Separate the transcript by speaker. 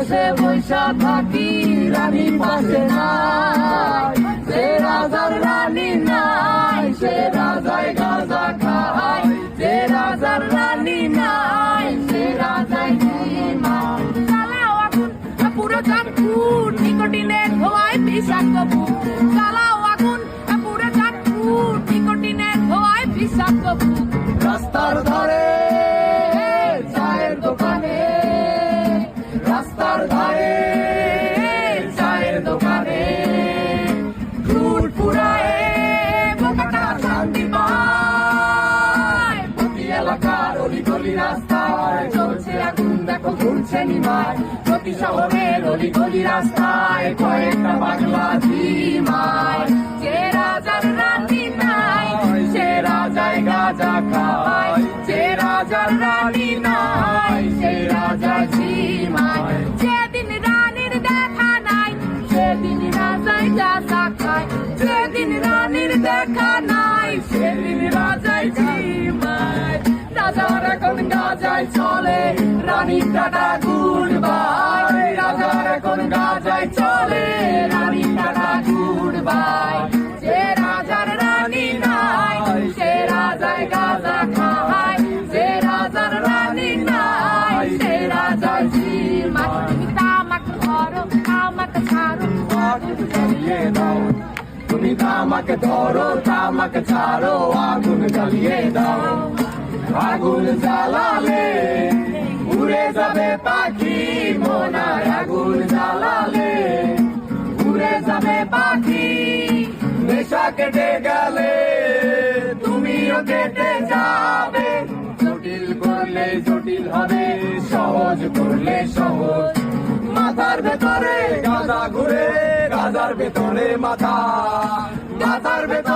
Speaker 1: বসে বৈশা থাকি রানী পাশে নাই, সে রাজার রানী নাই, সে রাজায় গাঁজা খায়, যে রাজার রানী নাই, সে রাজায় ঘুমায়। জ্বালাও আগুন পুরো চাঁদপুর, নিকোটিনে ধোয়ায় বিষাক্ত বুক। জ্বালাও আগুন পুরো চাঁদপুর, নিকোটিনে ধোয়ায় বিষাক্ত বুক। রাস্তার ধারে চায়ের দোকানে, রাস্তার ধারে চায়ের দোকানে ফুট ফুরায় বোকাটা শান্তি পায়। প্রতি এলাকার অলি গলি রাস্তায় চলছে আগুন, দেখো ঘুরছে নিমায়। প্রতি শহরের অলি গলি রাস্তায় কয়েকটা পাগলা ঝিমায়। যে রাজার রানী নাই, সে রাজায় গাঁজা খায়, যে রাজার রানী নাই, সে রাজা ঝিমায়। যেদিন রানীর দেখা নাই, সেদিন রাজায় গাঁজা খায়, যেদিন রানীর দেখা নাই, সেদিন রাজায় ঝিমায়। রাজার এখন গাঁজায় চলে, রানীর টাটা গুড বাই। রাজার এখন গাঁজায় চলে, রানীর টাটা গুড বাই। যে রাজার রানী নাই, সে রাজায় গাঁজা খায়, যে রাজার রানী নাই, সে রাজায় ঝিমায়। তুমি তামাক ধরো, তামাক ছাড়ো, আগুন জ্বালিয়ে দাও। তুমি তামাক ধরো, তামাক ছাড়ো, আগুন জ্বালিয়ে দাও। আগুন জ্বালালে উড়ে যাবে পাখি মনার, আগুন জ্বালালে উড়ে যাবে পাখি। নেশা কেটে গেলে তুমিও কেটে যাবে। জটিল করলে জটিল হবে, সহজ করলে সহজ। মাথার ভেতরে গাঁজা ঘুরে, গাঁজার ভেতরে মাথা, মাথার ভেতরে